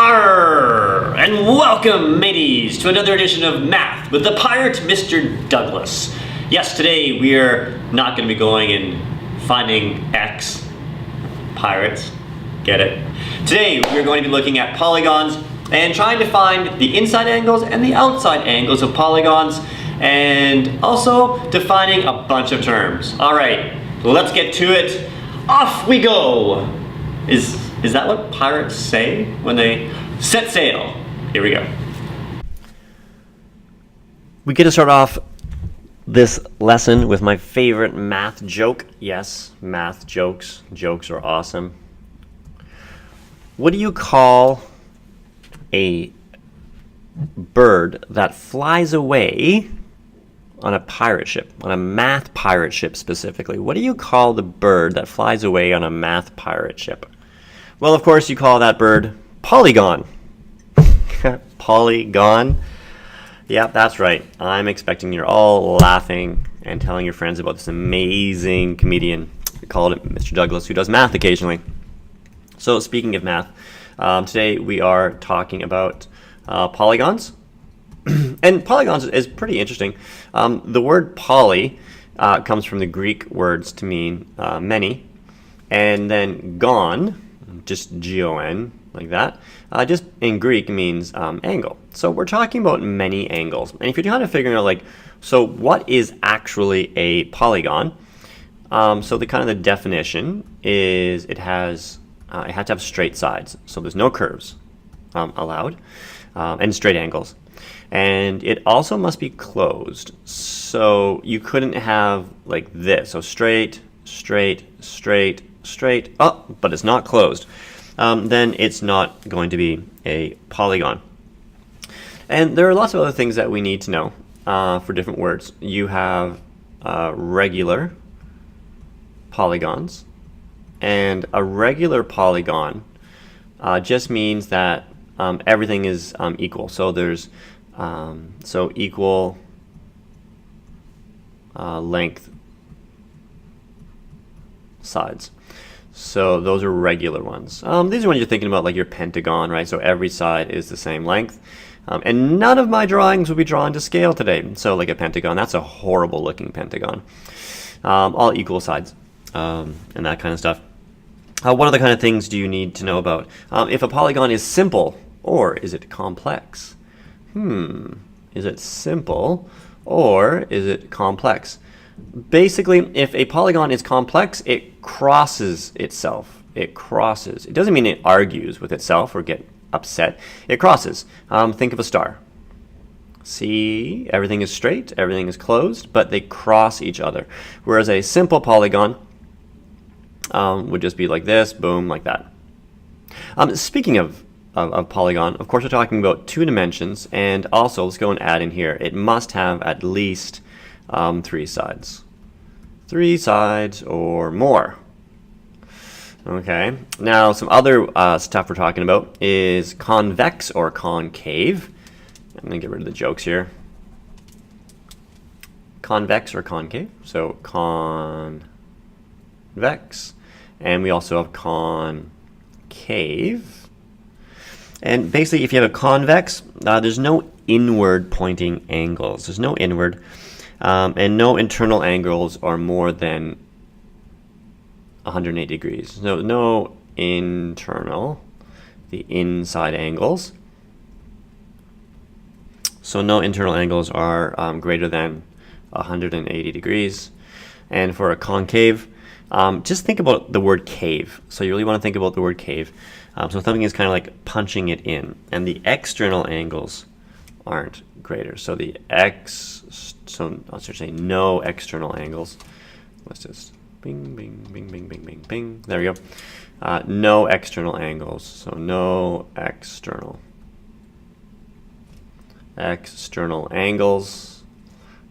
Arr! And welcome, mateys, to another edition of Math with the pirate, Mr. Douglas. Yes, today we are not going to be going and finding X pirates. Get it? Today we are going to be looking at polygons and trying to find the inside angles and the outside angles of polygons, and also defining a bunch of terms. All right, let's get to it. Off we go. Is that what pirates say when they set sail? Here we go. We get to start off this lesson with my favorite math joke. Yes, math jokes. Jokes are awesome. What do you call a bird that flies away on a pirate ship, on a math pirate ship specifically? What do you call the bird that flies away on a math pirate ship? Well, of course, you call that bird Polygon. Polygon. Yeah, that's right. I'm expecting you're all laughing and telling your friends about this amazing comedian. We call it Mr. Douglas, who does math occasionally. So speaking of math, today we are talking about polygons. And polygons is pretty interesting. The word poly comes from the Greek words to mean many, and then gon, just G-O-N, like that, just in Greek means angle. So we're talking about many angles. And if you're kind of figuring out, like, so what is actually a polygon? So the kind of the definition is it has to have straight sides. So there's no curves allowed, and straight angles. And it also must be closed. So you couldn't have like this. So straight, straight, straight, straight, oh, but it's not closed. Then it's not going to be a polygon. And there are lots of other things that we need to know for different words. You have regular polygons, and a regular polygon just means that everything is equal. So there's equal length sides. So those are regular ones. These are when you're thinking about like your pentagon, right? So every side is the same length. And none of my drawings will be drawn to scale today. So like a pentagon, that's a horrible looking pentagon. All equal sides and that kind of stuff. What other kind of things do you need to know about? If a polygon is simple, or is it complex? Is it simple or is it complex? Basically, if a polygon is complex, it crosses itself. It crosses. It doesn't mean it argues with itself or get upset. It crosses. Think of a star. See, everything is straight, everything is closed, but they cross each other. Whereas a simple polygon would just be like this, boom, like that. Speaking of polygon, of course, we're talking about 2 dimensions, and also, let's go and add in here, it must have at least 3 sides. 3 sides or more. Okay, now some other stuff we're talking about is convex or concave. I'm going to get rid of the jokes here. Convex or concave. So convex. And we also have concave. And basically, if you have a convex, there's no inward pointing angles. There's no inward. And no internal angles are more than 180 degrees. No internal, the inside angles. So no internal angles are greater than 180 degrees. And for a concave, just think about the word cave. So you really want to think about the word cave. So something is kind of like punching it in. And the external angles aren't greater. So the let's just say no external angles. Let's just bing, bing, bing, bing, bing, bing, bing. There we go. No external angles. So no external angles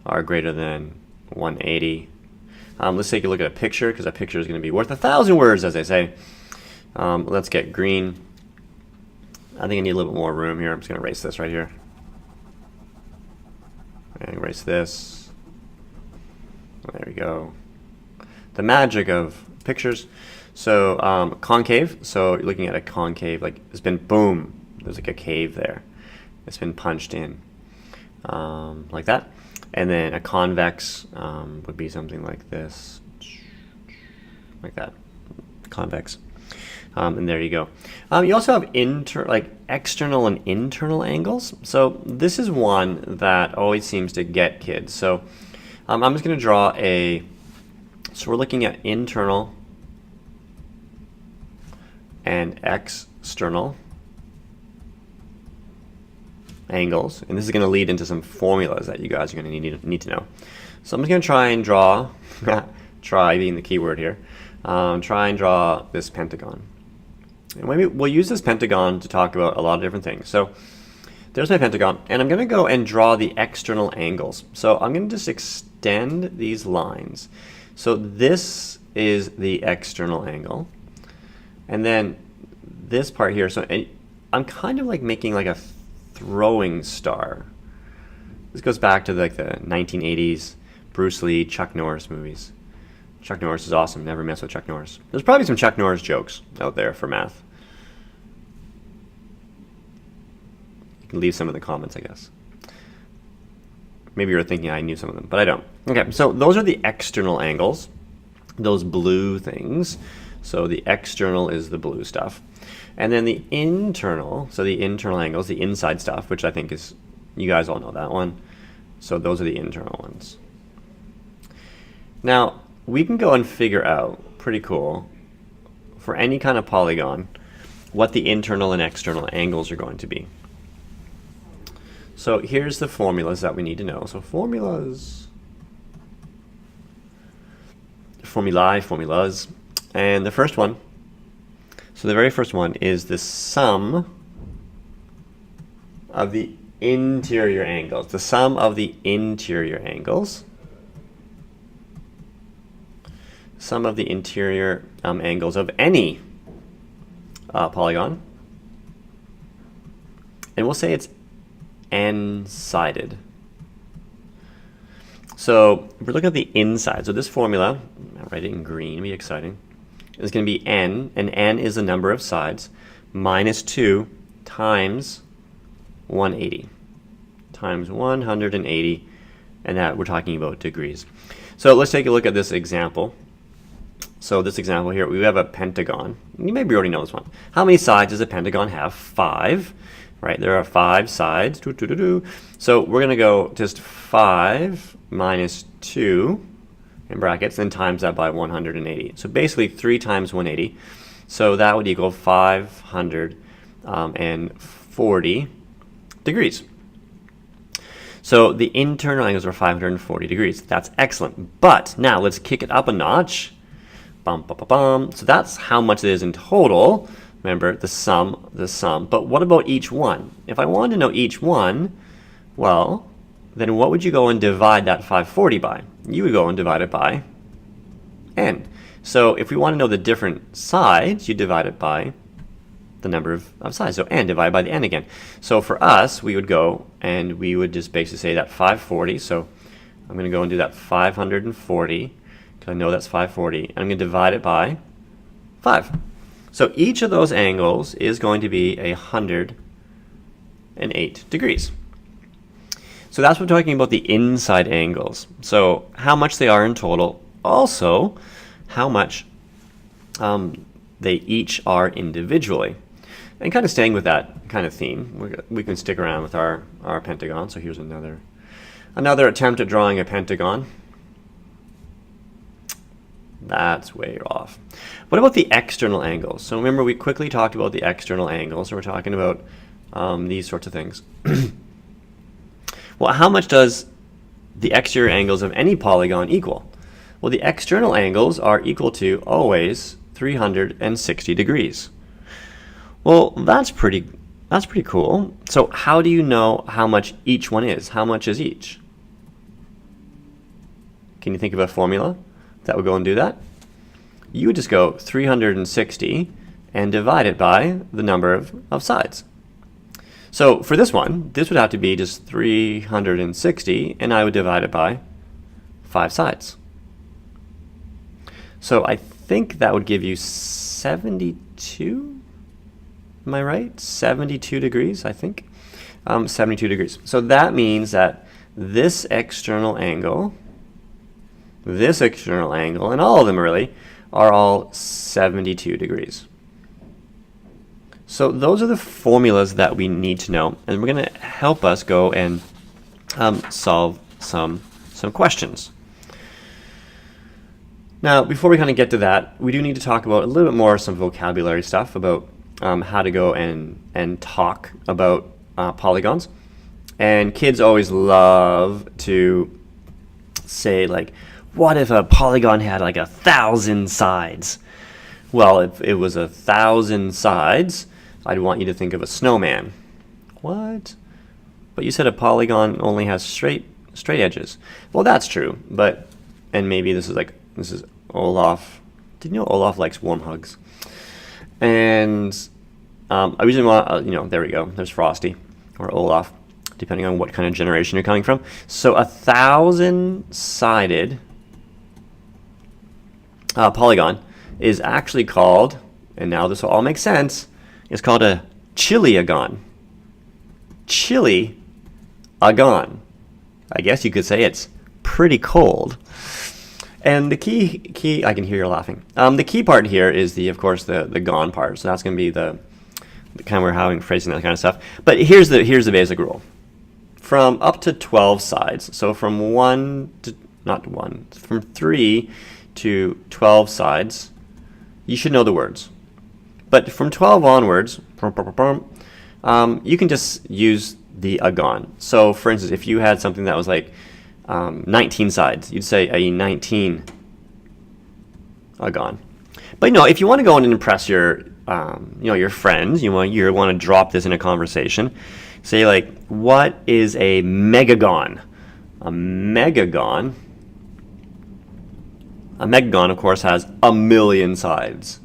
are greater than 180. Let's take a look at a picture, because a picture is going to be worth 1,000 words, as they say. Let's get green. I think I need a little bit more room here. I'm just going to erase this right here. And erase this. There we go. The magic of pictures. So concave. So you're looking at a concave, like it's been boom, There's like a cave there. It's been punched in, like that. And then a convex would be something like this, like that, convex. And there you go. You also have external and internal angles. So this is one that always seems to get kids. So I'm just going to draw so we're looking at internal and external angles, and this is going to lead into some formulas that you guys are going to need to know. So I'm just going to try and draw, try being the key word here, try and draw this pentagon. And maybe we'll use this pentagon to talk about a lot of different things. So there's my pentagon, and I'm going to go and draw the external angles. So I'm going to just extend these lines. So this is the external angle, and then this part here. So I'm kind of like making like a throwing star. This goes back to like the 1980s Bruce Lee, Chuck Norris movies. Chuck Norris is awesome. Never mess with Chuck Norris. There's probably some Chuck Norris jokes out there for math. You can leave some in the comments, I guess. Maybe you're thinking I knew some of them, but I don't. Okay, so those are the external angles, those blue things. So the external is the blue stuff. And then the internal, so the internal angles, the inside stuff, which I think is, you guys all know that one. So those are the internal ones. Now, we can go and figure out, pretty cool, for any kind of polygon, what the internal and external angles are going to be. So here's the formulas that we need to know. So formulas, formulas, and the first one, so the very first one is the sum of the interior angles. The sum of the interior angles. Sum of the interior angles of any polygon. And we'll say it's n-sided. So if we're looking at the inside, so this formula, I'll write it in green, it'll be exciting, is going to be n, and n is the number of sides, minus 2 times 180. Times 180, and that we're talking about degrees. So let's take a look at this example. So this example here, we have a pentagon. You maybe already know this one. How many sides does a pentagon have? 5. Right, there are 5 sides. So we're going to go just 5 minus 2 in brackets, then times that by 180. So basically 3 times 180. So that would equal 540 degrees. So the internal angles are 540 degrees. That's excellent. But now let's kick it up a notch. Bum, bum, bum, bum. So that's how much it is in total. Remember, the sum. But what about each one? If I wanted to know each one, well, then what would you go and divide that 540 by? You would go and divide it by n. So if we want to know the different sides, you divide it by the number of sides. So n divided by the n again. So for us, we would go and we would just basically say that 540. So I'm going to go and do that 540, because I know that's 540. I'm going to divide it by 5. So each of those angles is going to be 108 degrees. So that's what we're talking about, the inside angles. So how much they are in total, also how much they each are individually. And kind of staying with that kind of theme, we can stick around with our pentagon. So here's another attempt at drawing a pentagon. That's way off. What about the external angles? So remember, we quickly talked about the external angles, and we're talking about these sorts of things. Well, how much does the exterior angles of any polygon equal? Well, the external angles are equal to always 360 degrees. Well, that's pretty cool. So how do you know how much each one is? How much is each? Can you think of a formula that would go and do that? You would just go 360 and divide it by the number of sides. So for this one, this would have to be just 360, and I would divide it by 5 sides. So I think that would give you 72? Am I right? 72 degrees, I think. 72 degrees. So that means that this external angle, and all of them really, are all 72 degrees. So those are the formulas that we need to know, and we're going to help us go and solve some questions. Now, before we kind of get to that, we do need to talk about a little bit more some vocabulary stuff about how to go and talk about polygons. And kids always love to say, like, what if a polygon had like 1,000 sides? Well, if it was 1,000 sides, I'd want you to think of a snowman. What? But you said a polygon only has straight edges. Well, that's true, but, and maybe this is Olaf. Did you know Olaf likes warm hugs? And I usually want, there we go. There's Frosty or Olaf, depending on what kind of generation you're coming from. So 1,000-sided polygon is actually called, and now this will all make sense, it's called a chilyagon. Chilyagon. I guess you could say it's pretty cold. And the key, I can hear you laughing. The key part here is of course, the gon part. So that's going to be the kind of we're having phrasing, that kind of stuff. But here's the basic rule. From up to 12 sides, so from 3 to 12 sides, you should know the words. But from 12 onwards, you can just use the agon. So for instance, if you had something that was like 19 sides, you'd say a 19 agon. But if you want to go in and impress your your friends, you want to drop this in a conversation, say like, what is a megagon? A megagon, of course, has 1,000,000 sides.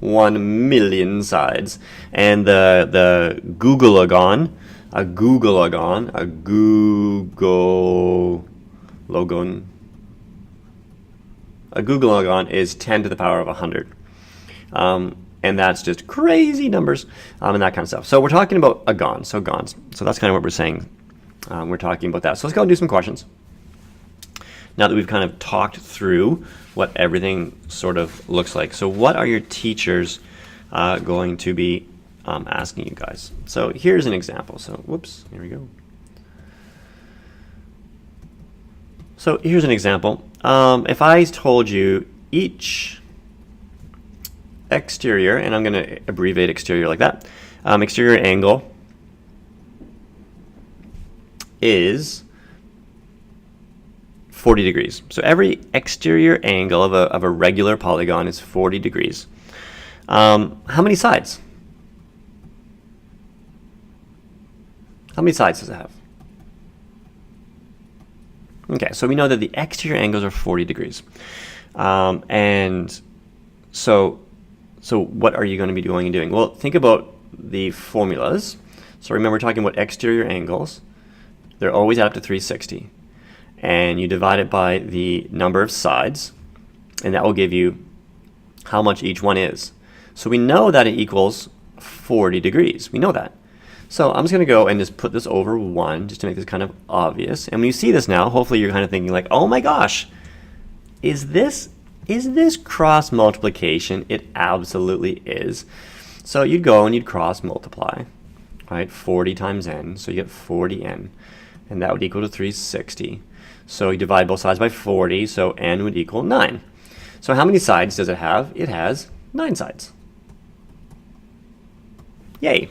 1,000,000 sides. And the googleagon, a googleagon is 10 to the power of 100. And that's just crazy numbers and that kind of stuff. So we're talking about agons, so gons. So that's kind of what we're saying. We're talking about that. So let's go and do some questions. Now that we've kind of talked through what everything sort of looks like. So what are your teachers going to be asking you guys? So here's an example. So whoops, here we go. So here's an example. If I told you each exterior, and I'm going to abbreviate exterior like that, exterior angle is 40 degrees. So every exterior angle of a regular polygon is 40 degrees. How many sides? How many sides does it have? Okay, so we know that the exterior angles are 40 degrees. And so what are you going to be doing? Well, think about the formulas. So remember, we're talking about exterior angles. They're always add up to 360. And you divide it by the number of sides, and that will give you how much each one is. So we know that it equals 40 degrees. We know that. So I'm just going to go and just put this over 1 just to make this kind of obvious. And when you see this now, hopefully you're kind of thinking like, oh my gosh, is this cross multiplication? It absolutely is. So you'd go and you'd cross multiply, right? 40 times n, so you get 40n, and that would equal to 360. So you divide both sides by 40, so n would equal 9. So how many sides does it have? It has 9 sides. Yay.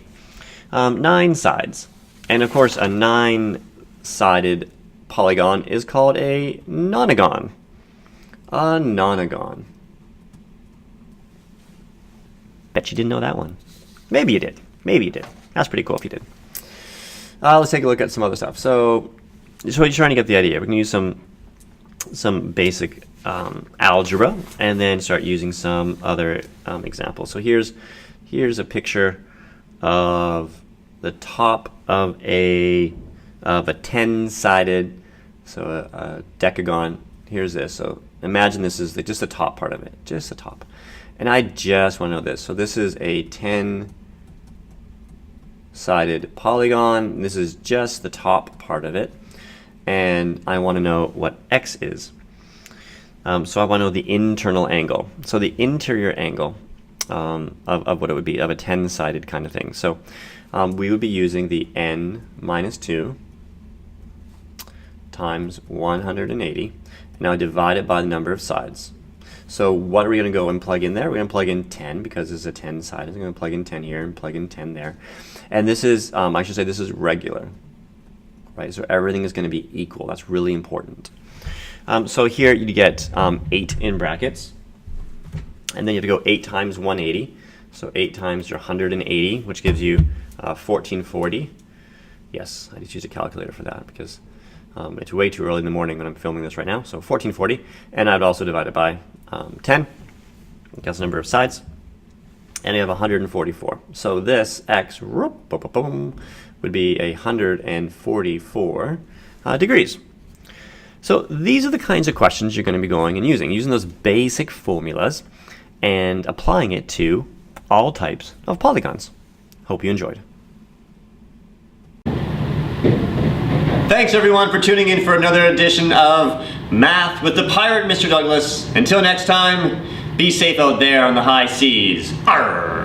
9 sides. And of course, a 9-sided polygon is called a nonagon. A nonagon. Bet you didn't know that one. Maybe you did. Maybe you did. That's pretty cool if you did. Let's take a look at some other stuff. So you're trying to get the idea. We can use some basic algebra and then start using some other examples. So here's a picture of the top of a 10-sided, so a decagon. Here's this. So imagine this is just the top part of it, just the top. And I just want to know this. So this is a 10 sided polygon. This is just the top part of it. And I want to know what x is. So I want to know the internal angle. So the interior angle of what it would be, of a 10-sided kind of thing. So we would be using the n minus 2 times 180. Now divide it by the number of sides. So what are we going to go and plug in there? We're going to plug in 10 because it's a 10-sided. I'm going to plug in 10 here and plug in 10 there. And this is, I should say this is regular, right? So everything is going to be equal. That's really important. So here you get 8 in brackets. And then you have to go 8 times 180. So 8 times your 180, which gives you 1440. Yes, I just use a calculator for that because it's way too early in the morning when I'm filming this right now. So 1440. And I'd also divide it by 10. That's the number of sides. And you have 144. So this x would be 144 degrees. So these are the kinds of questions you're going to be going and using those basic formulas and applying it to all types of polygons. Hope you enjoyed. Thanks everyone for tuning in for another edition of Math with the Pirate Mr. Douglas. Until next time, be safe out there on the high seas. Arr!